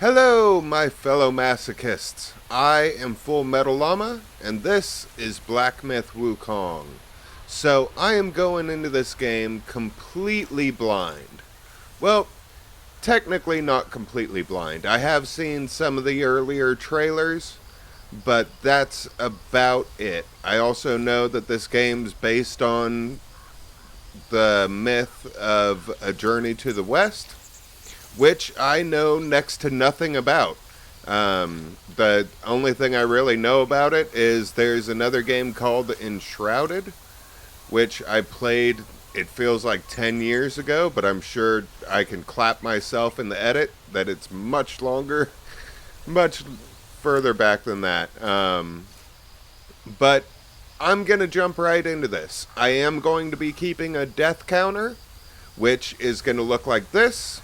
Hello, my fellow masochists. I am Full Metal Llama, and this is Black Myth Wukong. So, I am going into this game completely blind. Well, technically not completely blind. I have seen some of the earlier trailers, but that's about it. I also know that this game's based on the myth of A Journey to the West, which I know next to nothing about. The only thing I really know about it is there's another game called Enshrouded, which I played, it feels like 10 years ago, but I'm sure I can clap myself in the edit that it's much longer, much further back than that. But I'm going to jump right into this. I am going to be keeping a death counter, which is going to look like this.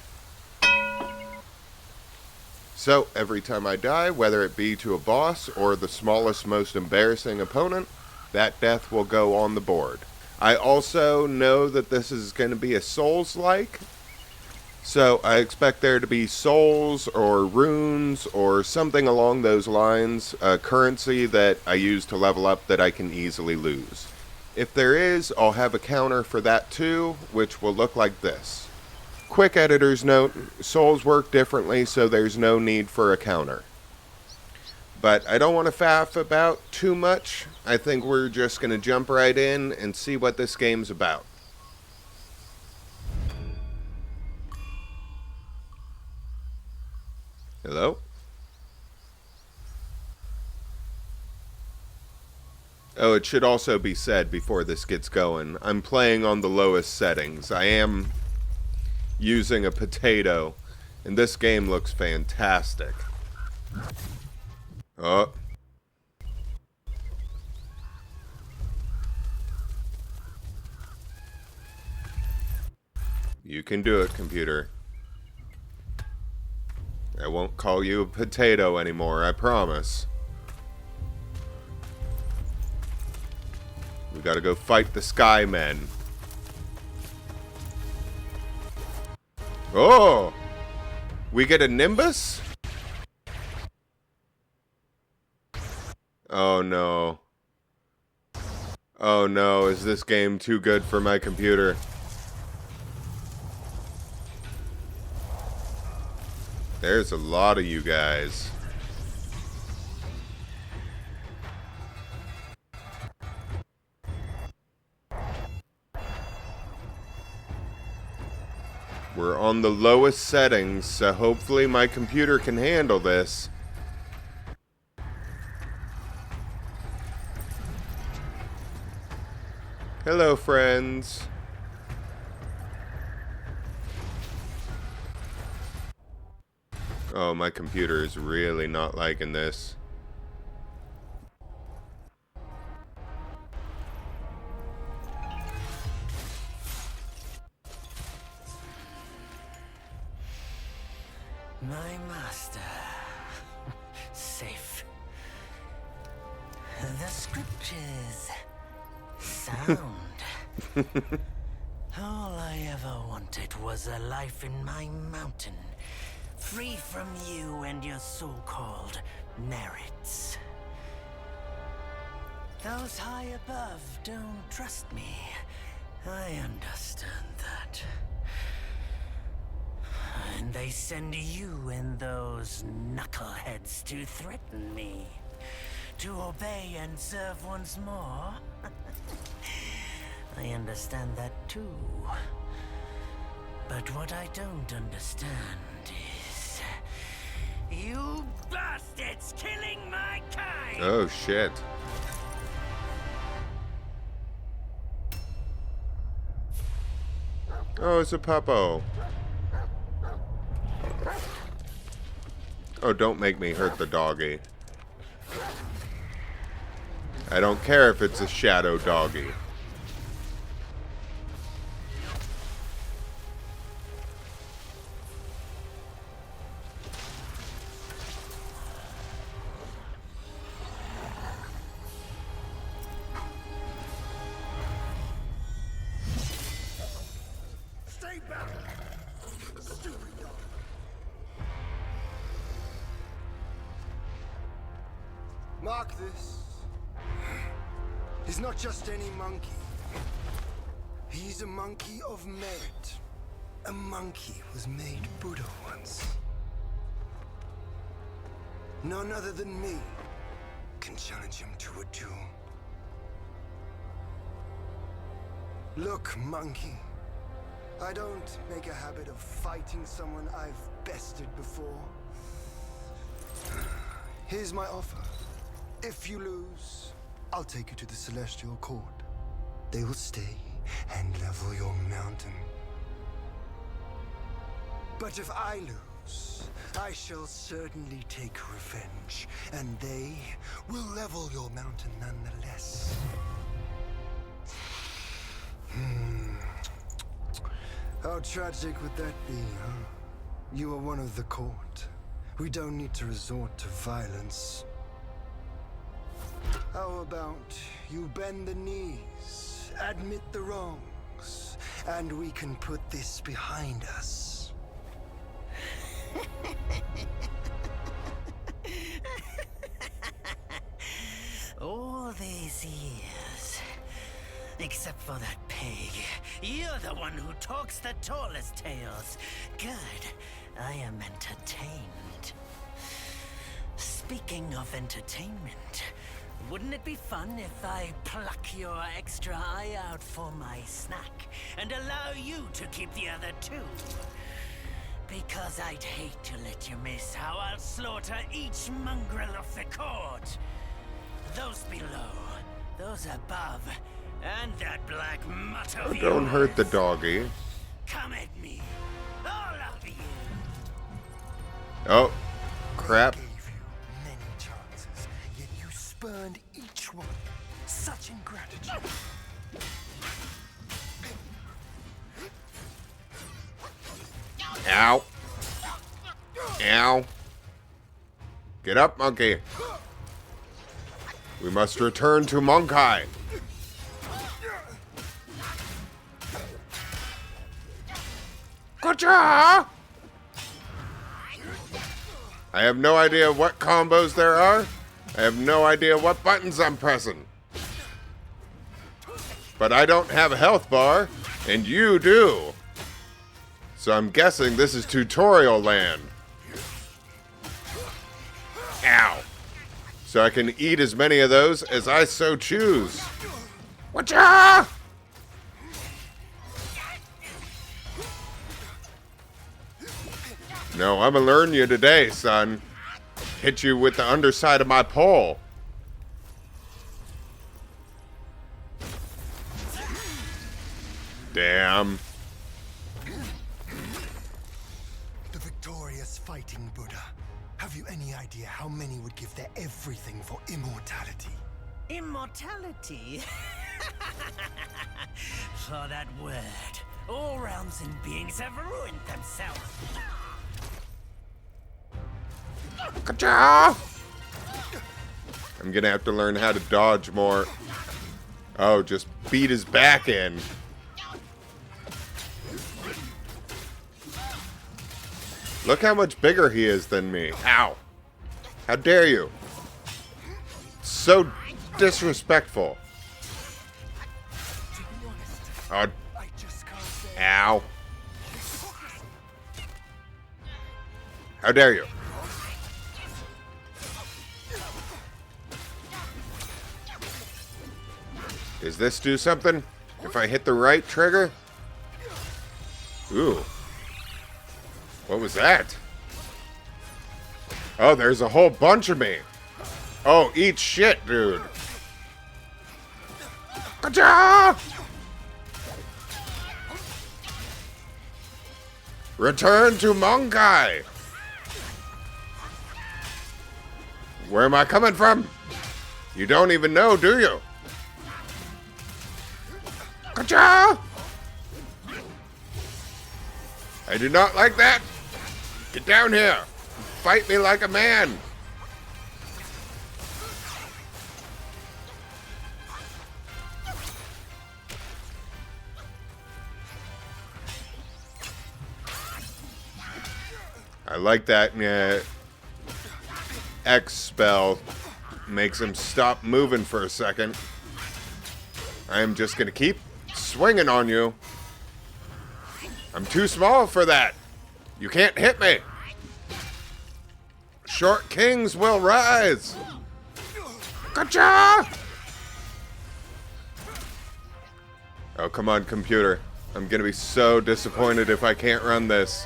So, every time I die, whether it be to a boss or the smallest, most embarrassing opponent, that death will go on the board. I also know that this is going to be a Souls-like, so I expect there to be souls or runes or something along those lines, a currency that I use to level up that I can easily lose. If there is, I'll have a counter for that too, which will look like this. Quick editor's note, souls work differently, so there's no need for a counter. But I don't want to faff about too much. I think we're just going to jump right in and see what this game's about. Hello? Oh, it should also be said before this gets going, I'm playing on the lowest settings. I am using a potato, and this game looks fantastic. Oh. You can do it, computer. I won't call you a potato anymore, I promise. We gotta go fight the Skymen. Oh! We get a Nimbus? Oh no. Oh no, is this game too good for my computer? There's a lot of you guys. We're on the lowest settings, so hopefully my computer can handle this. Hello, friends. Oh, my computer is really not liking this. My master. Safe. The scriptures. Sound. All I ever wanted was a life in my mountain, free from you and your so-called merits. Those high above don't trust me. I understand that. And they send you and those knuckleheads to threaten me. To obey and serve once more. I understand that too. But what I don't understand is... you bastards killing my kind! Oh, shit. Oh, it's a puppo. Oh, don't make me hurt the doggy. I don't care if it's a shadow doggy. Mark this. He's not just any monkey. He's a monkey of merit. A monkey was made Buddha once. None other than me can challenge him to a duel. Look, monkey. I don't make a habit of fighting someone I've bested before. Here's my offer. If you lose, I'll take you to the Celestial Court. They will stay and level your mountain. But if I lose, I shall certainly take revenge, and they will level your mountain nonetheless. How tragic would that be, huh? You are one of the court. We don't need to resort to violence. How about you bend the knees, admit the wrongs, and we can put this behind us. All these years, except for that pig, you're the one who talks the tallest tales. Good, I am entertained. Speaking of entertainment, wouldn't it be fun if I pluck your extra eye out for my snack and allow you to keep the other two? Because I'd hate to let you miss how I'll slaughter each mongrel of the court. Those below, those above, and that black mutt of yours. Don't hurt the doggy. Come at me, all of you. Oh, crap. I gave you many chances, yet you spurned each one. Such ingratitude. Ow. Ow. Get up, monkey. We must return to Monkai. Gotcha! I have no idea what combos there are. I have no idea what buttons I'm pressing. But I don't have a health bar, and you do. So I'm guessing this is tutorial land. Ow. So I can eat as many of those as I so choose. Whatcha? No, I'm gonna learn you today, son. Hit you with the underside of my pole. Damn. The victorious fighting Buddha. Have you any idea how many would give their everything for immortality? Immortality? For that word, all realms and beings have ruined themselves. Gotcha! I'm gonna have to learn how to dodge more. Oh, just beat his back in. Look how much bigger he is than me. Ow. How dare you? So disrespectful. Oh. Ow. How dare you? Does this do something? If I hit the right trigger? Ooh. What was that? Oh, there's a whole bunch of me. Oh, eat shit, dude. Gotcha! Return to Monkai. Where am I coming from? You don't even know, do you? Gotcha! I do not like that. Get down here. Fight me like a man. I like that X spell. makes him stop moving for a second. I am just gonna keep swinging on you. I'm too small for that. You can't hit me. Short kings will rise. Gotcha! Oh, come on, computer. I'm gonna be so disappointed if I can't run this.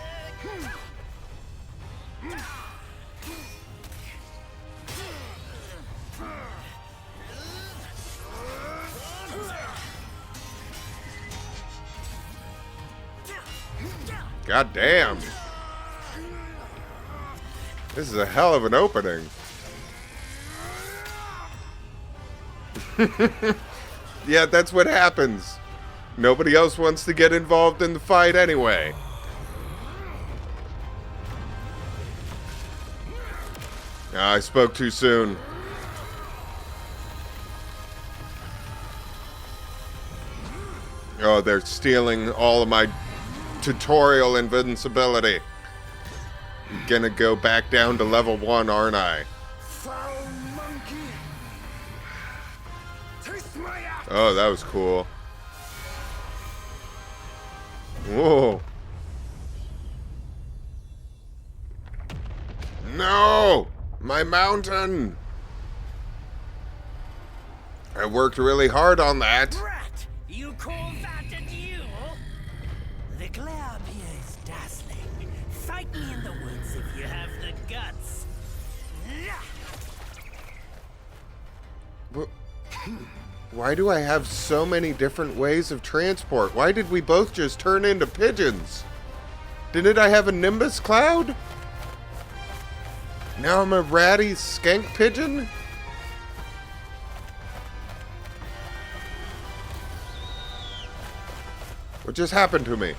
God damn. This is a hell of an opening. Yeah, that's what happens. Nobody else wants to get involved in the fight anyway. I spoke too soon. Oh, they're stealing all of my tutorial invincibility. I'm gonna go back down to level 1, aren't I? Foul monkey! Taste my axe! Oh, that was cool. Whoa. No! My mountain! I worked really hard on that. Rat, you call that a duel? The glare up here is dazzling. Fight me in the woods if you have the guts. Why do I have so many different ways of transport? Why did we both just turn into pigeons? Didn't I have a Nimbus cloud? Now I'm a ratty skank pigeon? What just happened to me?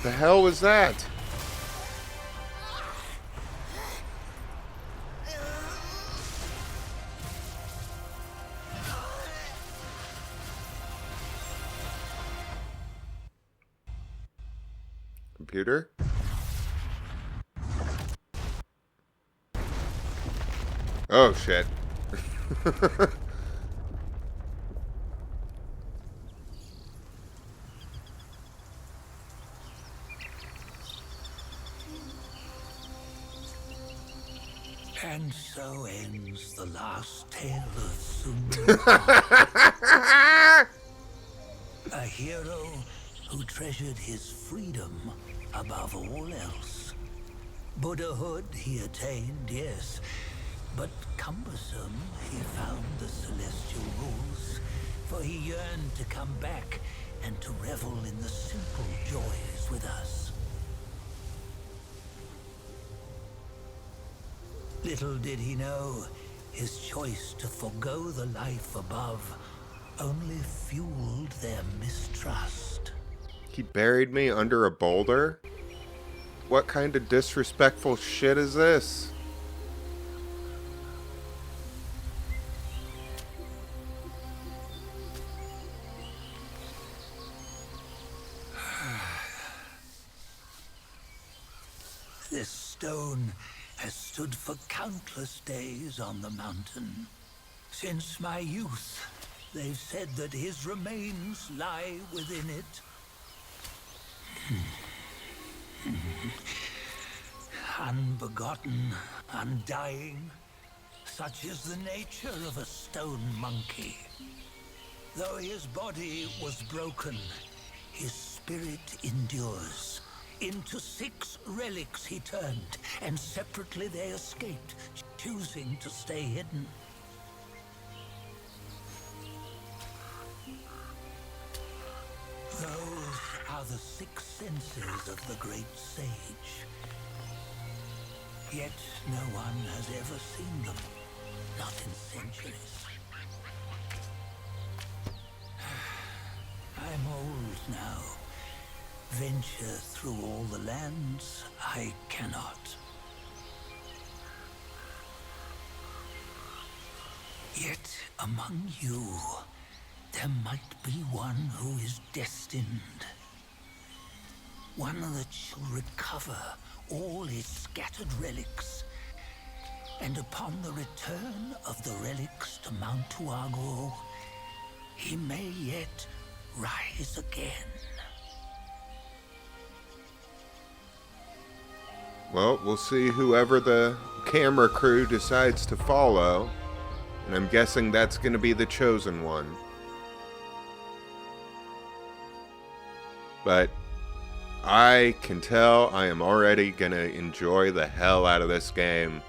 The hell was that? Computer? Oh shit. And so ends the last tale of Sun. A hero who treasured his freedom above all else. Buddhahood he attained, yes, but cumbersome he found the celestial rules, for he yearned to come back and to revel in the simple joys with us. Little did he know, his choice to forgo the life above only fueled their mistrust. He buried me under a boulder? What kind of disrespectful shit is this? This stone has stood for countless days on the mountain. Since my youth, they've said that his remains lie within it. Unbegotten, undying, such is the nature of a stone monkey. Though his body was broken, his spirit endures. Into 6 relics he turned, and separately they escaped, choosing to stay hidden. Those are the 6 senses of the great sage. Yet no one has ever seen them, not in centuries. I'm old now. Venture through all the lands I cannot. Yet among you, there might be one who is destined. one that shall recover all his scattered relics. And upon the return of the relics to Mount Tuago, he may yet rise again. Well, we'll see whoever the camera crew decides to follow, and I'm guessing that's going to be the chosen one. But I can tell I am already going to enjoy the hell out of this game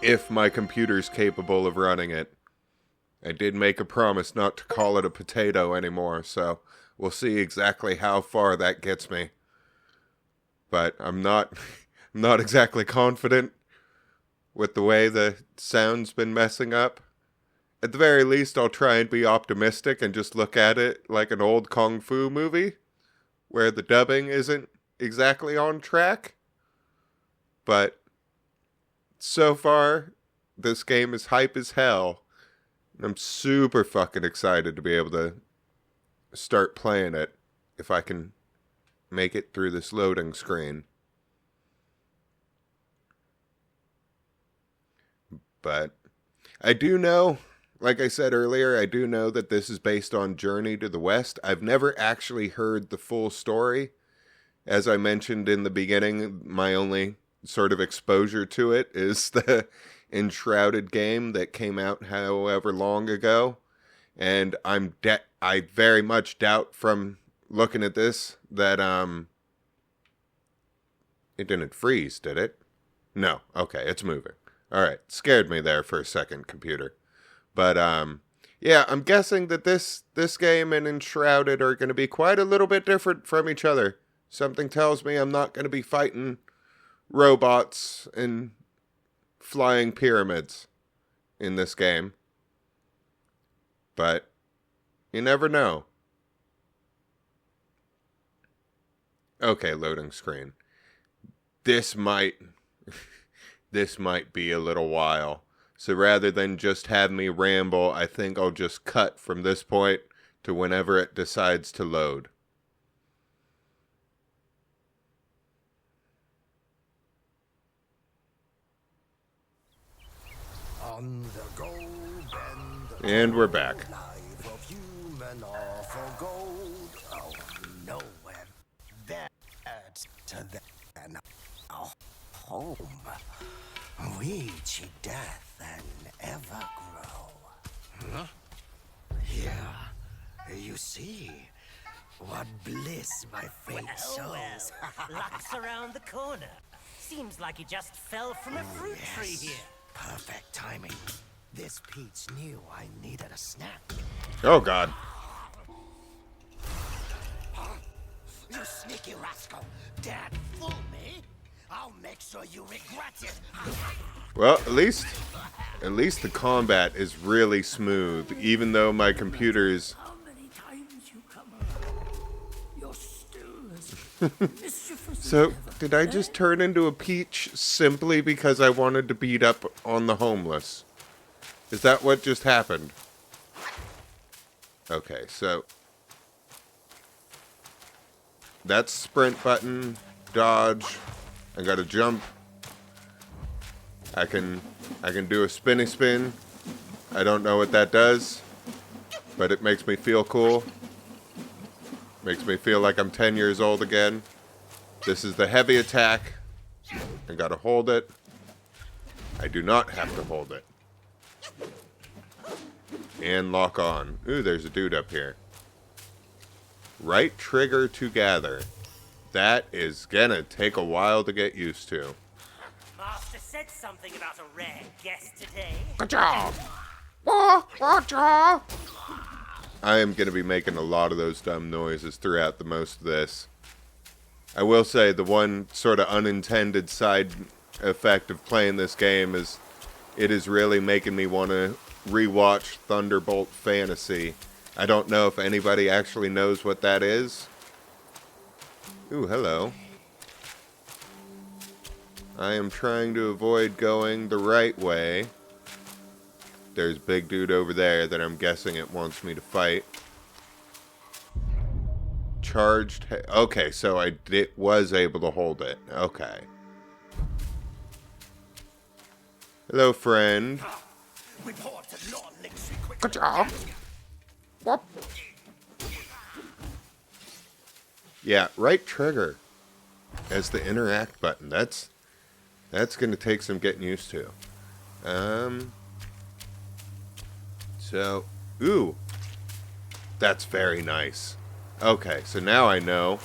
if my computer's capable of running it. I did make a promise not to call it a potato anymore, so we'll see exactly how far that gets me. But I'm not exactly confident with the way the sound's been messing up. At the very least, I'll try and be optimistic and just look at it like an old kung fu movie, where the dubbing isn't exactly on track. But so far, this game is hype as hell. I'm super fucking excited to be able to start playing it, if I can make it through this loading screen. But I do know, like I said earlier, I do know that this is based on Journey to the West. I've never actually heard the full story. As I mentioned in the beginning, my only sort of exposure to it is the Enshrouded game that came out however long ago. And I very much doubt from looking at this that it didn't freeze, did it? No. Okay, it's moving. All right, scared me there for a second, computer. But yeah, I'm guessing that this game and Enshrouded are going to be quite a little bit different from each other. Something tells me I'm not going to be fighting robots and flying pyramids in this game. But you never know. Okay, loading screen. This might be a little while. So rather than just have me ramble, I think I'll just cut from this point to whenever it decides to load. On the go, And we're back. life of human awful gold. Oh, nowhere better than our home. We cheat death and ever grow. Huh? Here, you see what bliss my fate shows. Luck's around the corner. Seems like he just fell from a fruit tree here. Perfect timing. This peach knew I needed a snack. Oh, God. You sneaky rascal! Dad fool me? I'll make sure you regret it. Well, at least the combat is really smooth, even though my computer is... How many times you come around? You're still as mischievous as So, ever. did I just turn into a peach simply because I wanted to beat up on the homeless? Is that what just happened? Okay, so... that's sprint button, dodge. I gotta jump. I can do a spinny spin. I don't know what that does, but it makes me feel cool. Makes me feel like I'm 10 years old again. This is the heavy attack. I gotta hold it. I do not have to hold it. And lock on. Ooh, there's a dude up here. Right trigger to gather. That is gonna take a while to get used to. Master said something about a rare guest today. I am gonna be making a lot of those dumb noises throughout the most of this. I will say the one sort of unintended side effect of playing this game is it is really making me want to rewatch Thunderbolt Fantasy. I don't know if anybody actually knows what that is. Ooh, hello. I am trying to avoid going the right way. There's a big dude over there that I'm guessing it wants me to fight. charged. Okay, so I was able to hold it. Okay. Hello, friend. Good job. Whoop. Yeah, right trigger as the interact button. That's going to take some getting used to. So, ooh. That's very nice. Okay, so now I know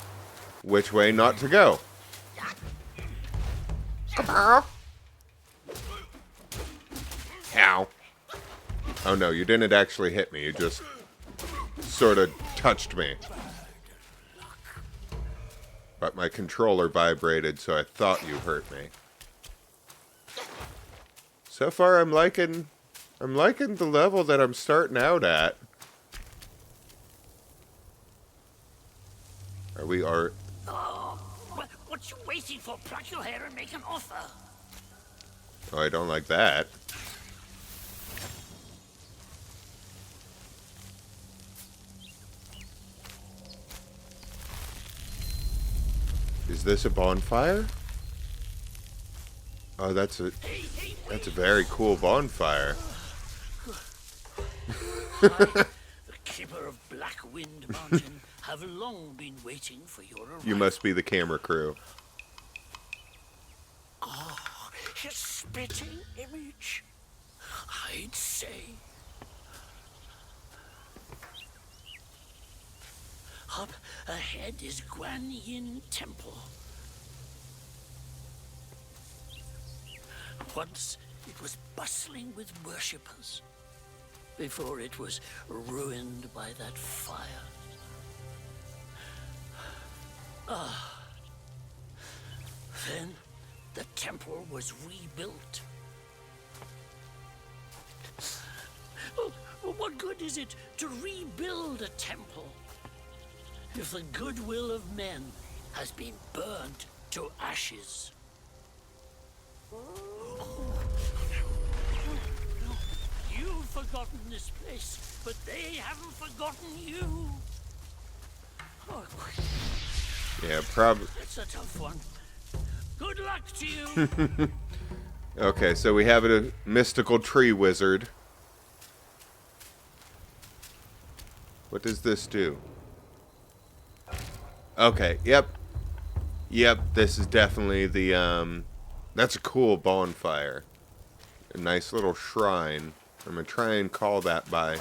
which way not to go. Ow. Oh no, you didn't actually hit me. You just sort of touched me. But my controller vibrated, so I thought you hurt me. So far, I'm liking the level that I'm starting out at. Are Oh, what you waiting for? Pluck your hair and make an offer. Oh, I don't like that. Is this a bonfire? Oh, that's a very cool bonfire. The keeper of Black Wind Mountain have long been waiting for your arrival. You must be the camera crew. Oh, his spitting image, I'd say. Up ahead is Guan Yin Temple. Once it was bustling with worshippers, before it was ruined by that fire. Then the temple was rebuilt. Well, what good is it to rebuild a temple if the goodwill of men has been burnt to ashes? You've forgotten this place, but they haven't forgotten you. Oh, Yeah, probably. it's a tough one. Good luck to you. Okay, so we have a mystical tree wizard. What does this do? Okay, yep. Yep, this is definitely the, that's a cool bonfire. A nice little shrine. I'm gonna try and call that by.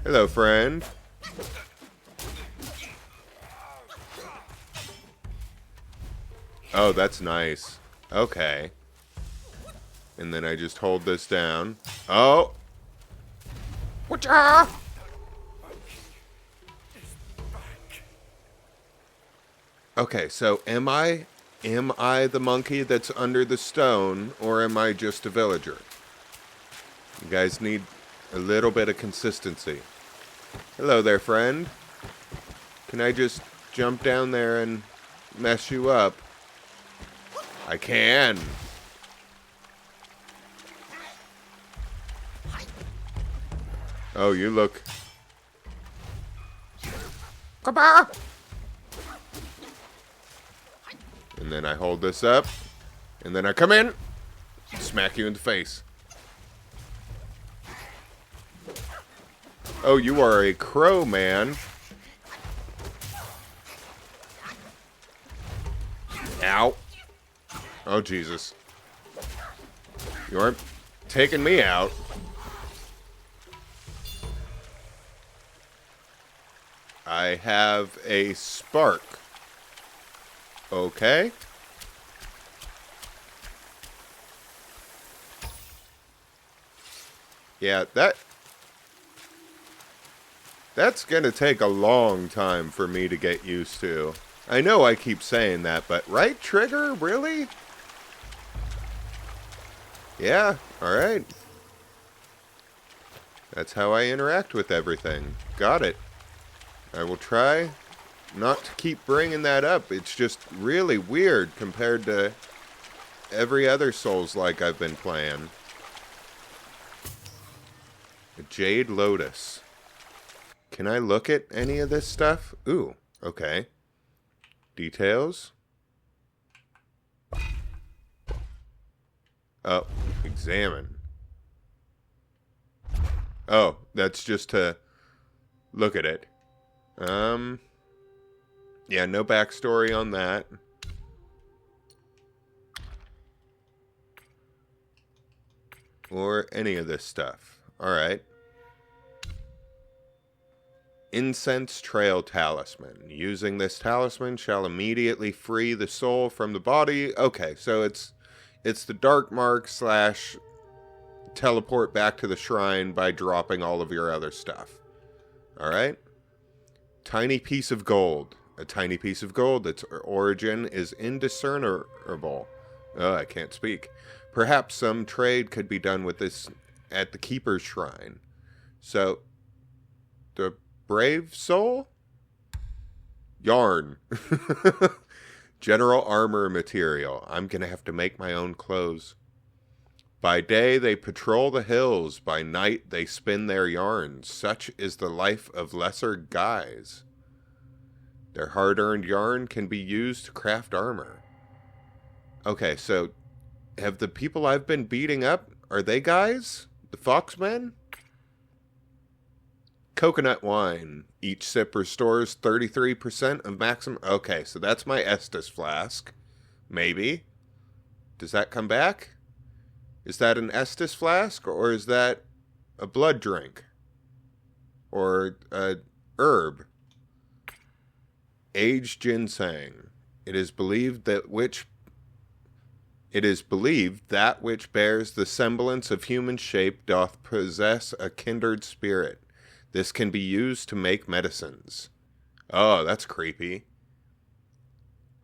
Hello, friend. Oh, that's nice. Okay. And then I just hold this down. Oh! Whatcha? Okay, so am I the monkey that's under the stone, or am I just a villager? You guys need a little bit of consistency. Hello there, friend. Can I just jump down there and mess you up? I can. Oh, you look. Come on. And then I hold this up. And then I come in. Smack you in the face. Oh, you are a crow, man. Ow. Oh, Jesus. You aren't taking me out. I have a spark. Okay. Yeah, that's gonna take a long time for me to get used to. I know I keep saying that, but right trigger? Really? Yeah, alright. That's how I interact with everything. Got it. I will try not to keep bringing that up. It's just really weird compared to every other Souls-like I've been playing. A Jade Lotus. Can I look at any of this stuff? Ooh, okay. Details. Oh, examine. Oh, that's just to look at it. Yeah, no backstory on that. Or any of this stuff. Alright. Incense Trail Talisman. Using this talisman shall immediately free the soul from the body. Okay, so it's the dark mark / teleport back to the shrine by dropping all of your other stuff. Alright. Tiny piece of gold. A tiny piece of gold. Its origin is indiscernible. Oh, I can't speak. Perhaps some trade could be done with this at the Keeper's Shrine. So, the Brave Soul? Yarn. General armor material. I'm going to have to make my own clothes. By day they patrol the hills. By night they spin their yarns. Such is the life of lesser guys. Their hard-earned yarn can be used to craft armor. Okay, so have the people I've been beating up, are they guys? The Foxmen? Coconut wine. Each sip restores 33% of maximum... Okay, so that's my Estus flask. Maybe. Does that come back? Is that an Estus flask, or is that a blood drink? Or a herb? Aged ginseng. It is believed that which bears the semblance of human shape doth possess a kindred spirit. This can be used to make medicines. Oh, that's creepy.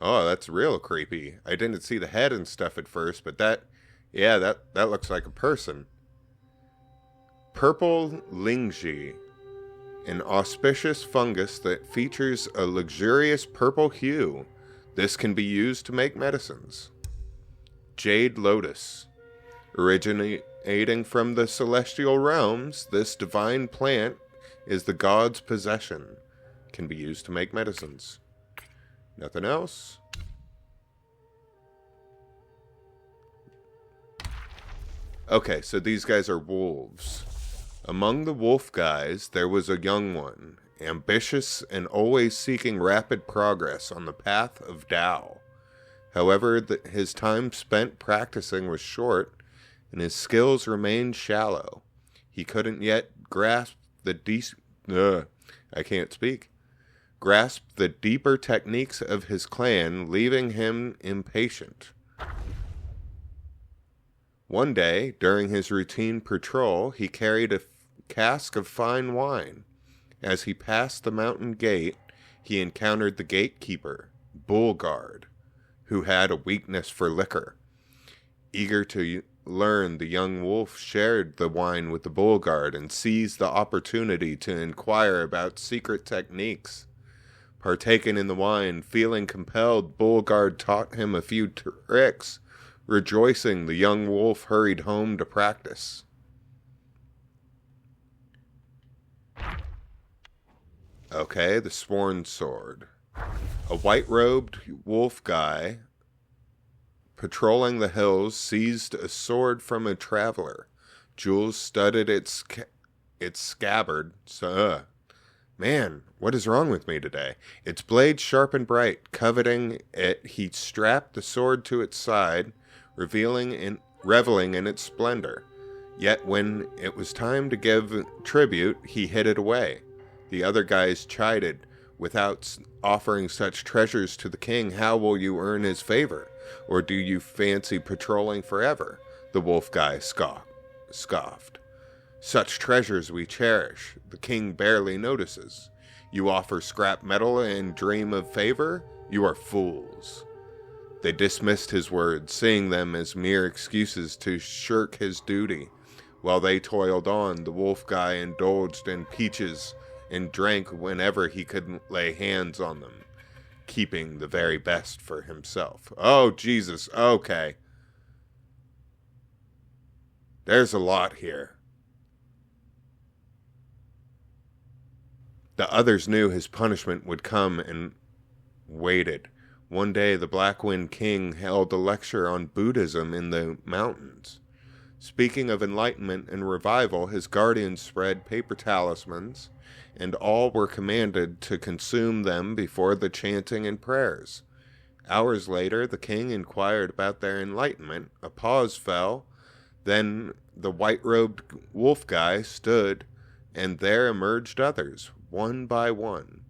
Oh, that's real creepy. I didn't see the head and stuff at first, but that looks like a person. Purple lingji. An auspicious fungus that features a luxurious purple hue. This can be used to make medicines. Jade lotus. Originating from the celestial realms, this divine plant is the god's possession. Can be used to make medicines. Nothing else? Okay, so these guys are wolves. Among the wolf guys, there was a young one, ambitious and always seeking rapid progress on the path of Tao. However, his time spent practicing was short, and his skills remained shallow. He couldn't yet grasp the deeper techniques of his clan, leaving him impatient. One day, during his routine patrol, he carried a cask of fine wine. As he passed the mountain gate, he encountered the gatekeeper, Bullguard, who had a weakness for liquor. Eager to learn, the young wolf shared the wine with the Bullguard and seized the opportunity to inquire about secret techniques. Partaking in the wine, feeling compelled, Bullguard taught him a few tricks. Rejoicing, the young wolf hurried home to practice. Okay, the Sworn Sword. A white-robed wolf guy patrolling the hills seized a sword from a traveler. Jewels studded its scabbard. Man, what is wrong with me today? Its blade sharp and bright. Coveting it, he strapped the sword to its side, reveling in its splendor. Yet when it was time to give tribute, he hid it away. The other guys chided, "Without offering such treasures to the king, how will you earn his favor? Or do you fancy patrolling forever?" The wolf guy scoffed. "Such treasures we cherish. The king barely notices. You offer scrap metal and dream of favor? You are fools." They dismissed his words, seeing them as mere excuses to shirk his duty. While they toiled on, the wolf guy indulged in peaches and drank whenever he could lay hands on them, keeping the very best for himself. Oh, Jesus, okay. There's a lot here. The others knew his punishment would come and waited. One day, the Black Wind King held a lecture on Buddhism in the mountains. Speaking of enlightenment and revival, his guardians spread paper talismans, and all were commanded to consume them before the chanting and prayers. Hours later, the king inquired about their enlightenment. A pause fell. Then the white-robed wolf guy stood, and there emerged others, one by one.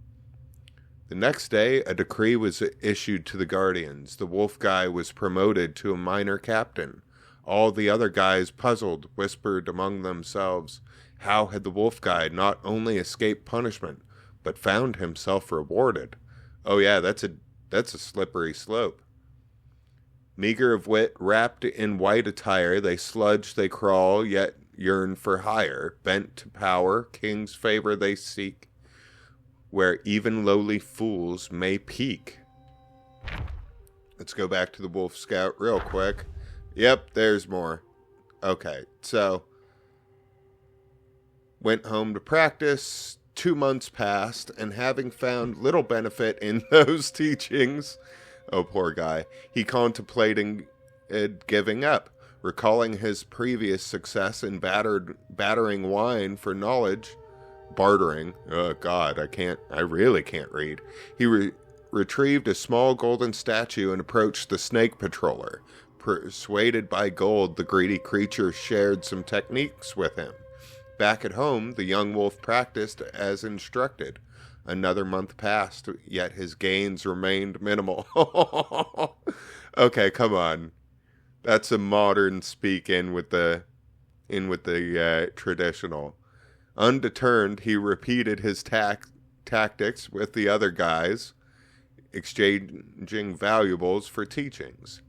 The next day, a decree was issued to the guardians. The wolf guy was promoted to a minor captain. All the other guys, puzzled, whispered among themselves, how had the wolf guy not only escaped punishment, but found himself rewarded? Oh yeah, that's a slippery slope. Meager of wit, wrapped in white attire, they sludge, they crawl, yet yearn for higher. Bent to power, king's favor they seek, where even lowly fools may peak. Let's go back to the Wolf Scout real quick. Yep, there's more. Okay, so went home to practice. 2 months passed, and having found little benefit in those teachings, oh poor guy, he contemplated giving up. Recalling his previous success in battering wine for knowledge, bartering, oh god, I really can't read. He retrieved a small golden statue and approached the snake patroller. Persuaded by gold, the greedy creature shared some techniques with him. Back at home, the young wolf practiced as instructed. Another month passed, yet his gains remained minimal. Okay, come on. That's a modern speak in with the traditional. Undeterred, he repeated his tactics with the other guys, exchanging valuables for teachings.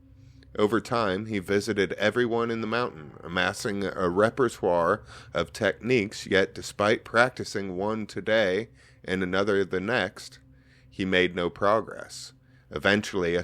Over time, he visited everyone in the mountain, amassing a repertoire of techniques, yet despite practicing one today and another the next, he made no progress. Eventually, a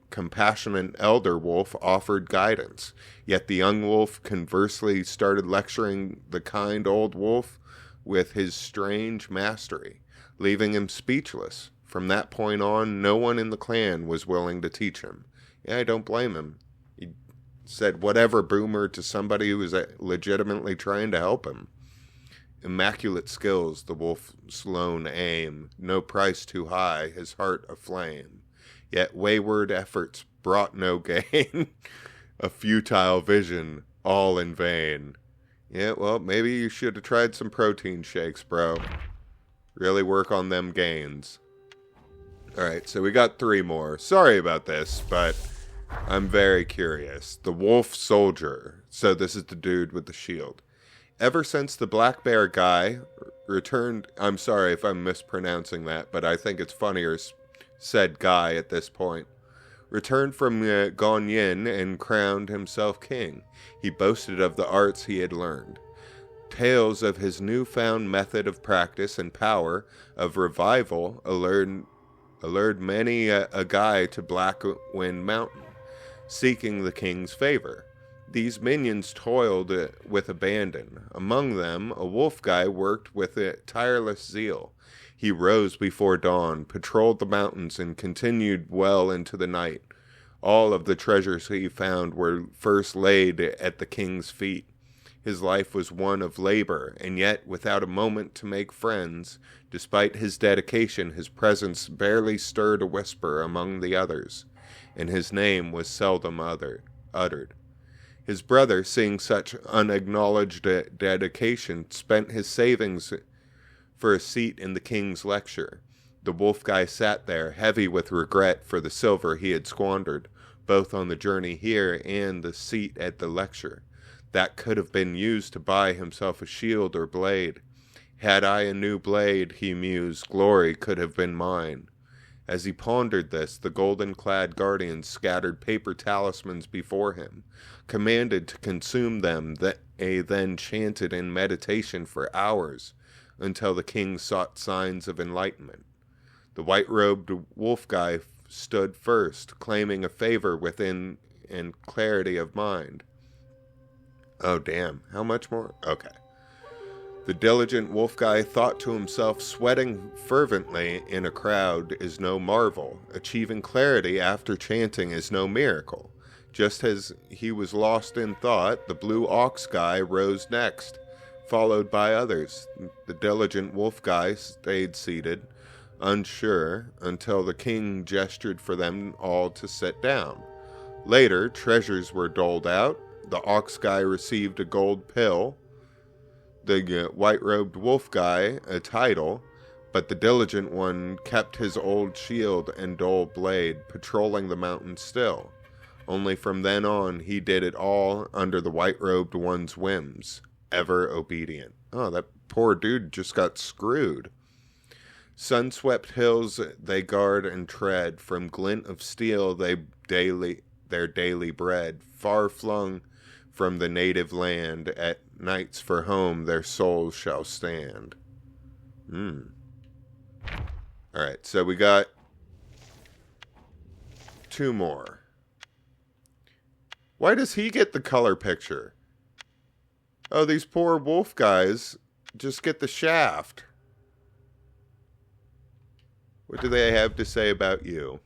compassionate elder wolf offered guidance, yet the young wolf conversely started lecturing the kind old wolf with his strange mastery, leaving him speechless. From that point on, no one in the clan was willing to teach him. Yeah, I don't blame him. He said whatever boomer to somebody who was legitimately trying to help him. Immaculate skills, the wolf's lone aim, no price too high, his heart aflame. Yet wayward efforts brought no gain, a futile vision, all in vain. Yeah, well, maybe you should have tried some protein shakes, bro. Really work on them gains. Alright, so we got 3 more. Sorry about this, but I'm very curious. The Wolf Soldier. So this is the dude with the shield. Ever since the black bear guy returned... I'm sorry if I'm mispronouncing that, but I think it's funnier said guy at this point. Returned from Gonyin and crowned himself king. He boasted of the arts he had learned. Tales of his newfound method of practice and power of revival allured many a guy to Black Wind Mountain, seeking the king's favor. These minions toiled with abandon. Among them, a wolf guy worked with a tireless zeal. He rose before dawn, patrolled the mountains, and continued well into the night. All of the treasures he found were first laid at the king's feet. His life was one of labor, and yet without a moment to make friends. Despite his dedication, his presence barely stirred a whisper among the others, and his name was seldom uttered. His brother, seeing such unacknowledged dedication, spent his savings for a seat in the king's lecture. The wolf guy sat there, heavy with regret for the silver he had squandered, both on the journey here and the seat at the lecture. That could have been used to buy himself a shield or blade. Had I a new blade, he mused, glory could have been mine. As he pondered this, the golden-clad guardians scattered paper talismans before him, commanded to consume them, then chanted in meditation for hours, until the king sought signs of enlightenment. The white-robed wolf guy stood first, claiming a favor within and clarity of mind. Oh, damn. How much more? Okay. The diligent wolf guy thought to himself, sweating fervently in a crowd is no marvel. Achieving clarity after chanting is no miracle. Just as he was lost in thought, the blue ox guy rose next, followed by others. The diligent wolf guy stayed seated, unsure, until the king gestured for them all to sit down. Later, treasures were doled out. The ox guy received a gold pill, the white-robed wolf guy a title, but the diligent one kept his old shield and dull blade, patrolling the mountain still. Only from then on he did it all under the white-robed one's whims, ever obedient. Oh, that poor dude just got screwed. Sun-swept hills they guard and tread, from glint of steel their daily bread, far flung from the native land, at nights for home their souls shall stand. Alright, so we got 2 more. Why does he get the color picture? Oh, these poor wolf guys just get the shaft. What do they have to say about you?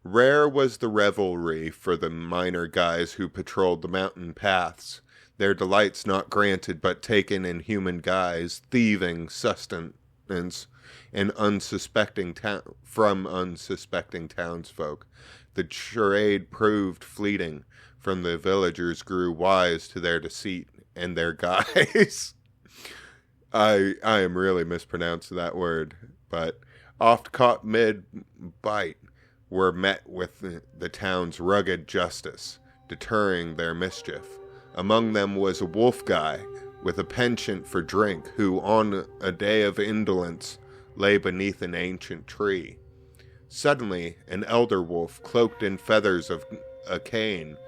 Rare was the revelry for the minor guys who patrolled the mountain paths, their delights not granted but taken in human guise, thieving sustenance and from unsuspecting townsfolk. The charade proved fleeting, from the villagers grew wise to their deceit and their guise. I am really mispronouncing that word, but oft caught mid-bite, were met with the town's rugged justice, deterring their mischief. Among them was a wolf guy with a penchant for drink, who on a day of indolence lay beneath an ancient tree. Suddenly, an elder wolf, cloaked in feathers of a crane,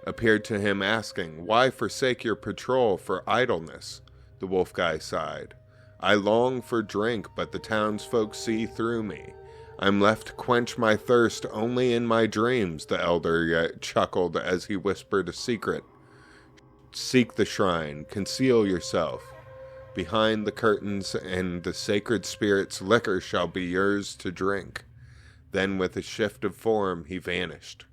appeared to him, asking, "Why forsake your patrol for idleness?" The wolf guy sighed. "I long for drink, but the townsfolk see through me. I'm left to quench my thirst only in my dreams," the elder chuckled as he whispered a secret. "Seek the shrine, conceal yourself behind the curtains, and the sacred spirit's liquor shall be yours to drink." Then with a shift of form he vanished.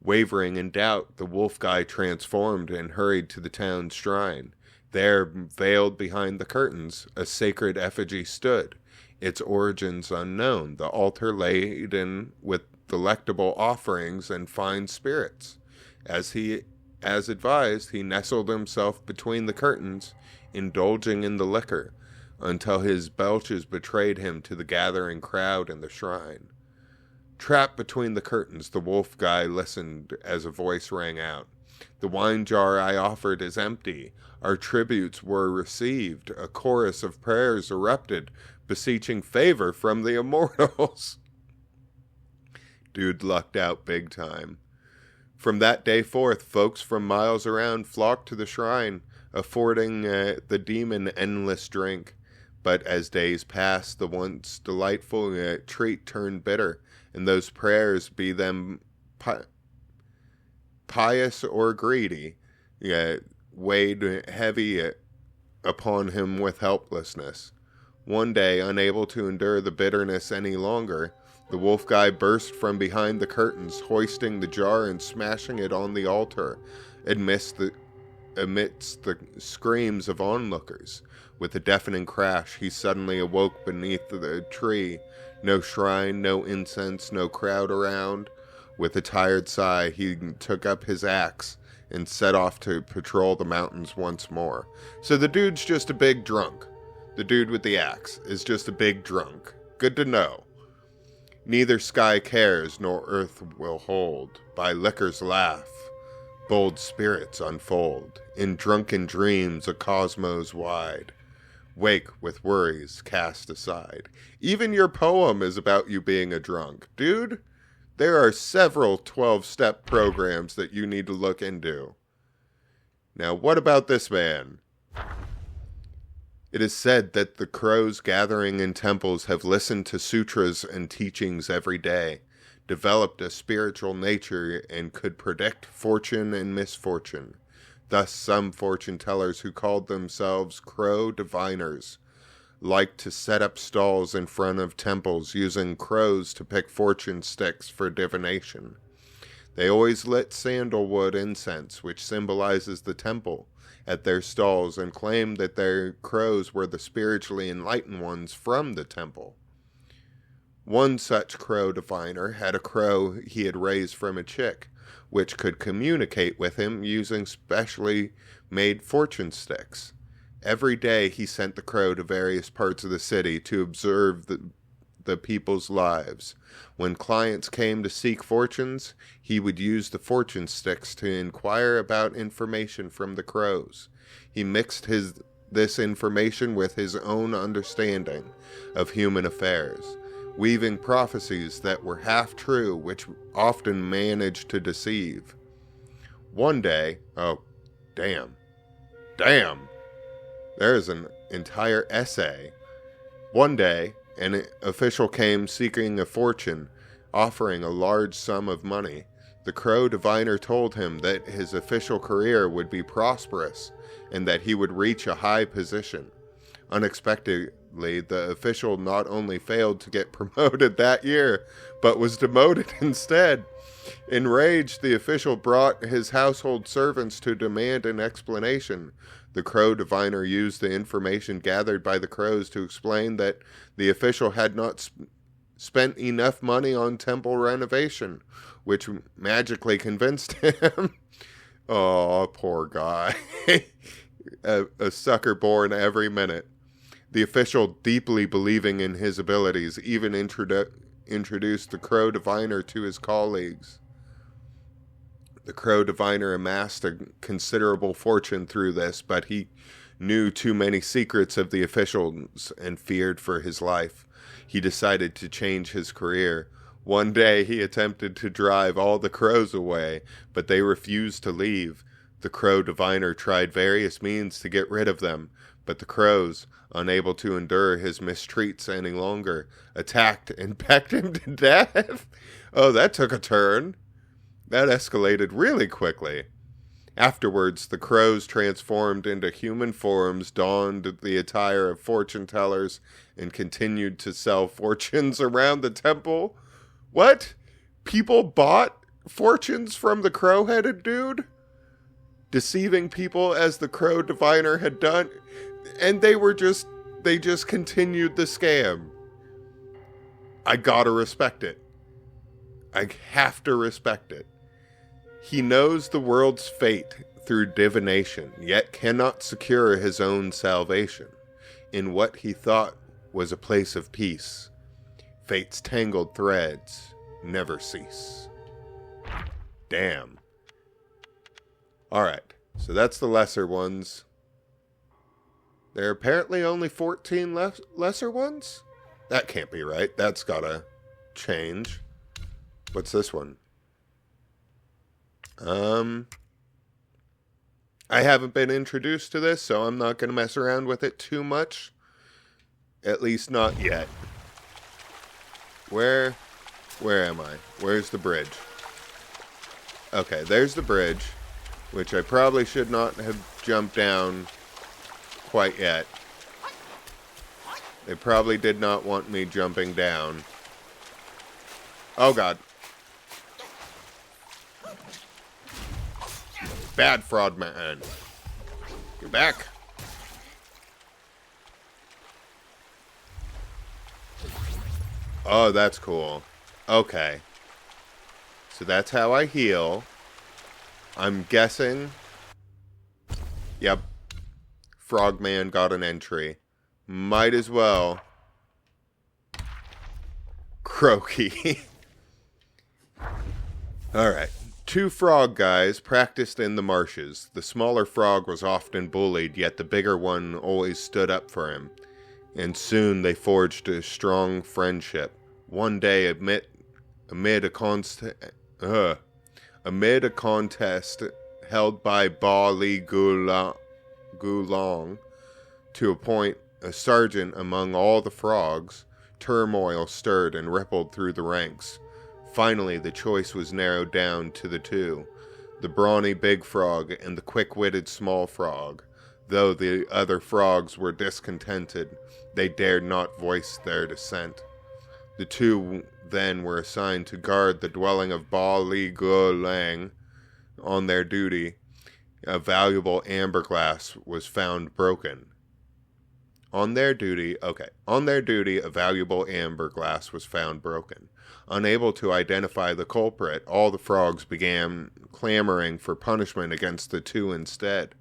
Wavering in doubt, the wolf guy transformed and hurried to the town's shrine. There, veiled behind the curtains, a sacred effigy stood, its origins unknown, the altar laden with delectable offerings and fine spirits. As advised, he nestled himself between the curtains, indulging in the liquor, until his belches betrayed him to the gathering crowd in the shrine. Trapped between the curtains, the wolf guy listened as a voice rang out. "The wine jar I offered is empty. Our tributes were received. A chorus of prayers erupted, beseeching favor from the immortals." Dude lucked out big time. From that day forth, folks from miles around flocked to the shrine, affording the demon endless drink. But as days passed, the once delightful treat turned bitter, and those prayers, be them pious or greedy, weighed heavy upon him with helplessness. One day, unable to endure the bitterness any longer, the wolf guy burst from behind the curtains, hoisting the jar and smashing it on the altar amidst the screams of onlookers. With a deafening crash, he suddenly awoke beneath the tree. No shrine, no incense, no crowd around. With a tired sigh, he took up his axe and set off to patrol the mountains once more. So the dude's just a big drunk. The dude with the axe is just a big drunk. Good to know. Neither sky cares nor earth will hold. By liquor's laugh, bold spirits unfold. In drunken dreams a cosmos wide. Wake with worries cast aside. Even your poem is about you being a drunk. Dude, there are several 12-step programs that you need to look into. Now, what about this man? It is said that the crows gathering in temples have listened to sutras and teachings every day, developed a spiritual nature, and could predict fortune and misfortune. Thus, some fortune tellers who called themselves crow diviners liked to set up stalls in front of temples using crows to pick fortune sticks for divination. They always lit sandalwood incense, which symbolizes the temple, at their stalls and claimed that their crows were the spiritually enlightened ones from the temple. One such crow diviner had a crow he had raised from a chick, which could communicate with him using specially made fortune sticks. Every day he sent the crow to various parts of the city to observe the people's lives. When clients came to seek fortunes, he would use the fortune sticks to inquire about information from the crows. He mixed this information with his own understanding of human affairs, weaving prophecies that were half true, which often managed to deceive. One day, damn, there's an entire essay. One day, an official came seeking a fortune, offering a large sum of money. The crow diviner told him that his official career would be prosperous and that he would reach a high position. Unexpectedly, the official not only failed to get promoted that year, but was demoted instead. Enraged, the official brought his household servants to demand an explanation. The crow diviner used the information gathered by the crows to explain that the official had not spent enough money on temple renovation, which magically convinced him. Oh, poor guy. a sucker born every minute. The official, deeply believing in his abilities, even introduced the crow diviner to his colleagues. The crow diviner amassed a considerable fortune through this, but he knew too many secrets of the officials and feared for his life. He decided to change his career. One day he attempted to drive all the crows away, but they refused to leave. The crow diviner tried various means to get rid of them, but the crows, unable to endure his mistreats any longer, attacked and pecked him to death. Oh, that took a turn. That escalated really quickly. Afterwards, the crows transformed into human forms, donned the attire of fortune tellers, and continued to sell fortunes around the temple. What? People bought fortunes from the crow-headed dude? Deceiving people as the crow diviner had done, and they just continued the scam. I gotta respect it. I have to respect it. He knows the world's fate through divination, yet cannot secure his own salvation in what he thought was a place of peace. Fate's tangled threads never cease. Damn. Alright, so that's the lesser ones. There are apparently only 14 lesser ones? That can't be right. That's gotta change. What's this one? I haven't been introduced to this, so I'm not going to mess around with it too much. At least not yet. Where am I? Where's the bridge? Okay, there's the bridge, which I probably should not have jumped down quite yet. They probably did not want me jumping down. Oh god. Bad fraud man. Get back. Oh, that's cool. Okay. So that's how I heal. I'm guessing. Yep. Frogman got an entry. Might as well. Croaky. Alright. Two frog guys practiced in the marshes. The smaller frog was often bullied, yet the bigger one always stood up for him. And soon they forged a strong friendship. One day, amid a contest held by Ba Li Gulong to appoint a sergeant among all the frogs, turmoil stirred and rippled through the ranks. Finally, the choice was narrowed down to the two. the brawny big frog and the quick-witted small frog. Though the other frogs were discontented, they dared not voice their dissent. The two then were assigned to guard the dwelling of Ba Li Gu Lang. On their duty, a valuable amber glass was found broken. On their duty, a valuable amber glass was found broken. Unable to identify the culprit, all the frogs began clamoring for punishment against the two instead.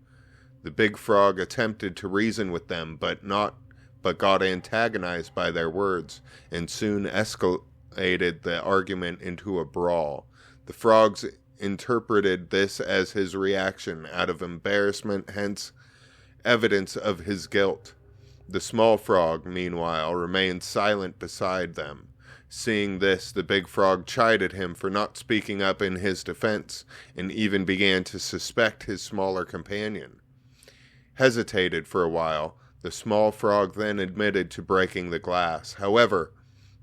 The big frog attempted to reason with them, but got antagonized by their words, and soon escalated the argument into a brawl. The frogs interpreted this as his reaction out of embarrassment, hence evidence of his guilt. The small frog, meanwhile, remained silent beside them. Seeing this, the big frog chided him for not speaking up in his defense, and even began to suspect his smaller companion. Hesitated for a while, the small frog then admitted to breaking the glass. However,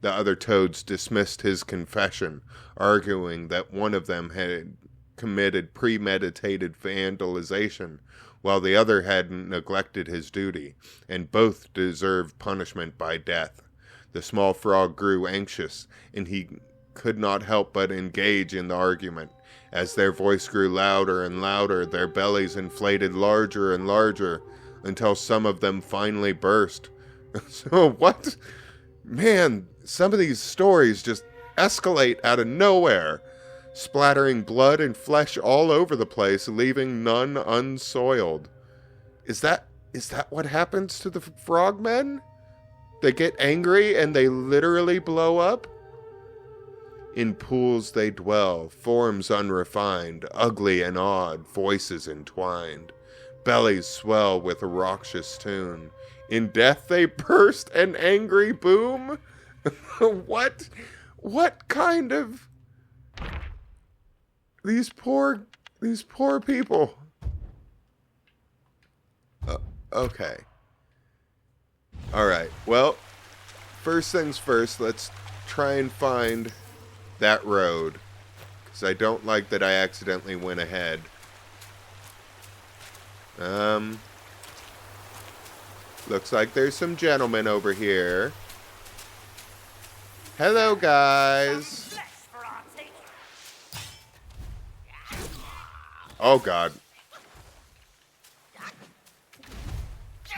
the other toads dismissed his confession, arguing that one of them had committed premeditated vandalization, while the other had neglected his duty, and both deserved punishment by death. The small frog grew anxious, and he could not help but engage in the argument. As their voice grew louder and louder, their bellies inflated larger and larger, until some of them finally burst. So what? Man, some of these stories just escalate out of nowhere, splattering blood and flesh all over the place, leaving none unsoiled. Is that what happens to the frogmen? They get angry and they literally blow up? In pools they dwell, forms unrefined, ugly and odd, voices entwined. Bellies swell with a raucous tune. In death they burst an angry boom? What kind of... These poor people. Okay. Alright, well, first things first, let's try and find that road. Because I don't like that I accidentally went ahead. Looks like there's some gentlemen over here. Hello, guys. Oh, God.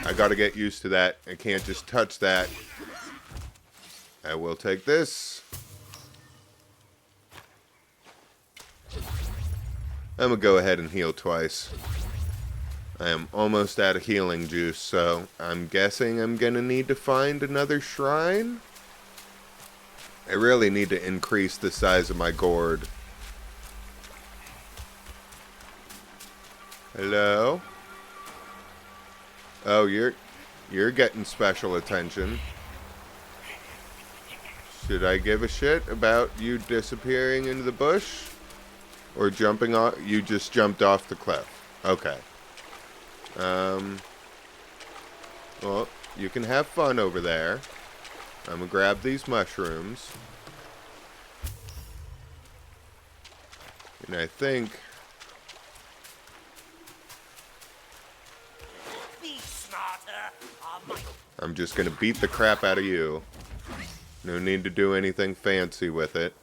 I gotta get used to that. I can't just touch that. I will take this. I'm gonna go ahead and heal twice. I am almost out of healing juice, so I'm guessing I'm gonna need to find another shrine. I really need to increase the size of my gourd. Hello? Oh, you're getting special attention. Should I give a shit about you disappearing into the bush? Or jumping off? You just jumped off the cliff. Okay. Well, you can have fun over there. I'm gonna grab these mushrooms. And I think... I'm just gonna beat the crap out of you. No need to do anything fancy with it.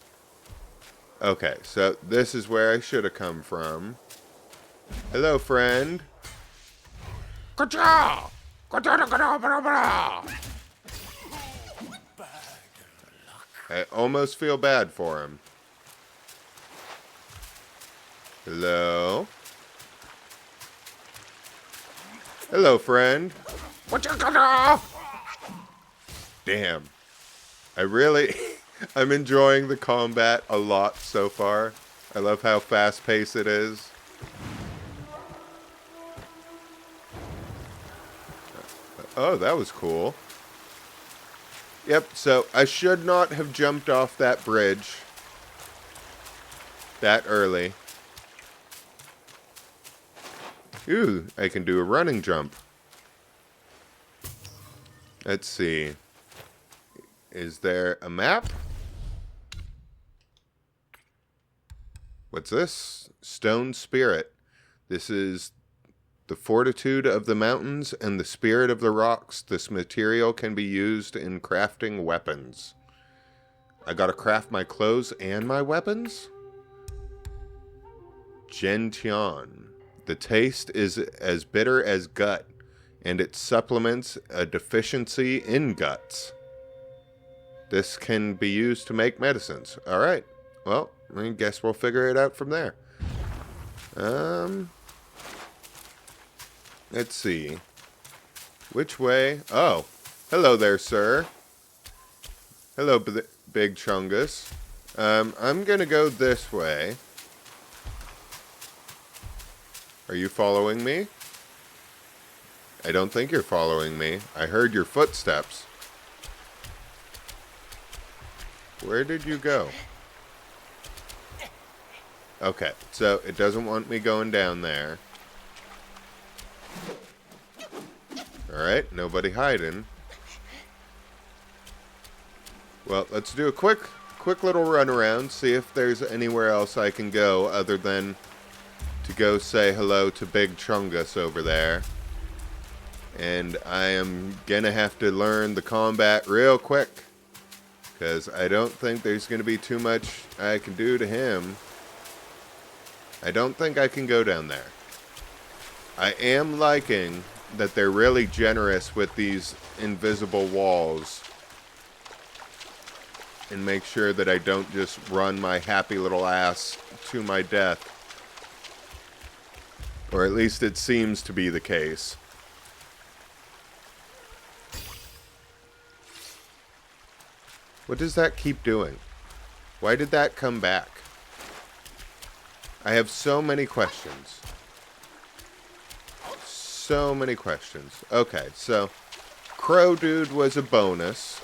Okay, so this is where I should have come from. Hello, friend. I almost feel bad for him. Hello? Hello, friend. Damn. I'm enjoying the combat a lot so far. I love how fast-paced it is. Oh, that was cool. Yep, so I should not have jumped off that bridge that early. Ooh, I can do a running jump. Let's see. Is there a map? What's this? Stone Spirit. This is the fortitude of the mountains and the spirit of the rocks. This material can be used in crafting weapons. I gotta craft my clothes and my weapons? Gentian. The taste is as bitter as gut, and it supplements a deficiency in guts. This can be used to make medicines. Alright. Well, I guess we'll figure it out from there. Let's see. Which way? Oh. Hello there, sir. Hello, Big Chungus. I'm gonna go this way. Are you following me? I don't think you're following me. I heard your footsteps. Where did you go? Okay, so it doesn't want me going down there. Alright, nobody hiding. Well, let's do a quick little run around, see if there's anywhere else I can go other than to go say hello to Big Chungus over there. And I am gonna have to learn the combat real quick, because I don't think there's gonna be too much I can do to him. I don't think I can go down there. I am liking that they're really generous with these invisible walls. And make sure that I don't just run my happy little ass to my death. Or at least it seems to be the case. What does that keep doing? Why did that come back? I have so many questions. So many questions. Okay, so Crow Dude was a bonus.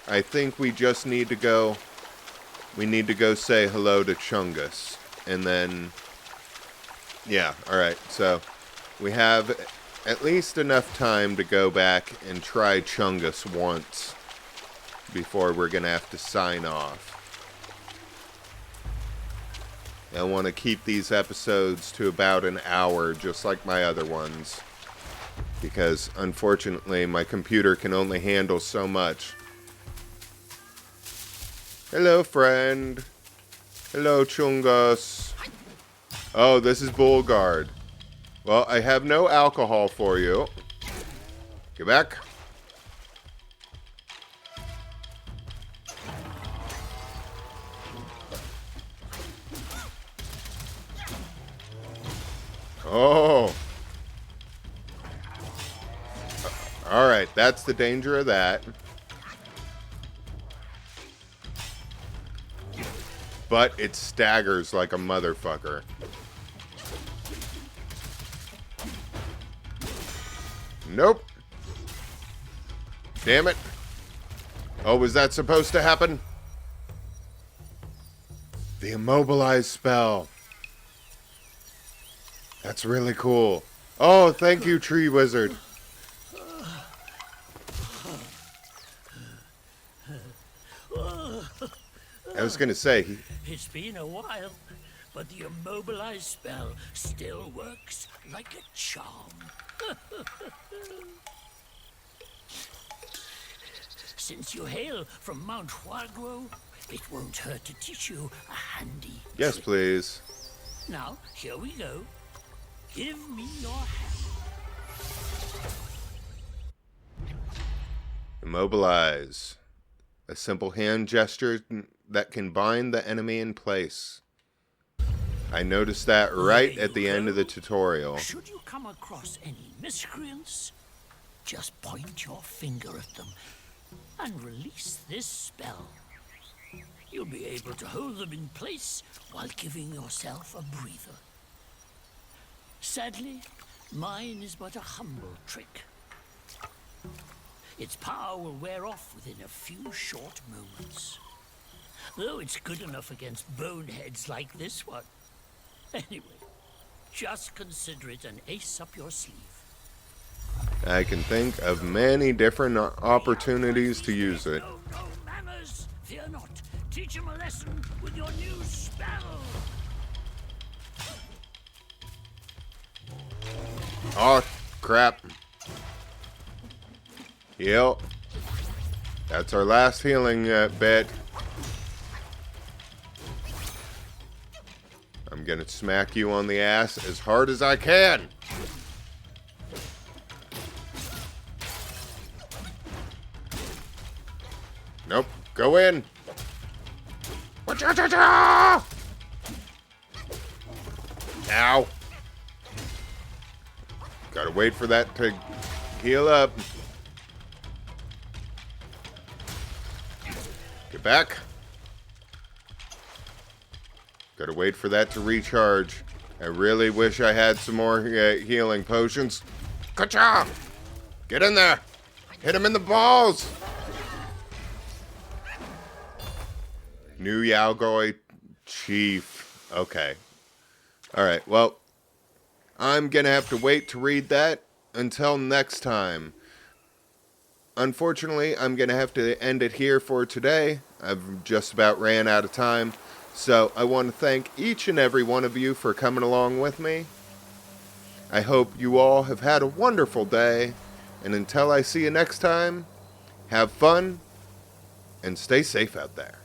I think we just need to go... We need to go say hello to Chungus. And then... Yeah, alright. So we have at least enough time to go back and try Chungus once before we're going to have to sign off. I want to keep these episodes to about an hour, just like my other ones. Because, unfortunately, my computer can only handle so much. Hello, friend. Hello, Chungus. Oh, this is Bullguard. Well, I have no alcohol for you. Get back. Oh. Alright, that's the danger of that. But it staggers like a motherfucker. Nope. Damn it. Oh, was that supposed to happen? The immobilize spell. That's really cool. Oh, thank you, Tree Wizard. I was gonna say... It's been a while, but the immobilize spell still works like a charm. Since you hail from Mount Huagro, it won't hurt to teach you a handy Yes, trick. please. Now, here we go. Give me your hand. Immobilize. A simple hand gesture that can bind the enemy in place. I noticed that right at the end of the tutorial. Should you come across any miscreants, just point your finger at them and release this spell. You'll be able to hold them in place while giving yourself a breather. Sadly, mine is but a humble trick. Its power will wear off within a few short moments. Though it's good enough against boneheads like this one. Anyway, just consider it an ace up your sleeve. I can think of many different opportunities to use it. No manners! Fear not. Teach him a lesson with your new spell. Oh, crap. Yep. That's our last healing bit. I'm gonna smack you on the ass as hard as I can. Nope. Go in. Ow. Gotta wait for that to heal up. Get back. Gotta wait for that to recharge. I really wish I had some more healing potions. Ka-cha! Get in there! Hit him in the balls! New Yalgoi Chief. Okay. Alright, well, I'm gonna have to wait to read that until next time. Unfortunately, I'm gonna have to end it here for today. I've just about ran out of time. So I want to thank each and every one of you for coming along with me. I hope you all have had a wonderful day. And until I see you next time, have fun and stay safe out there.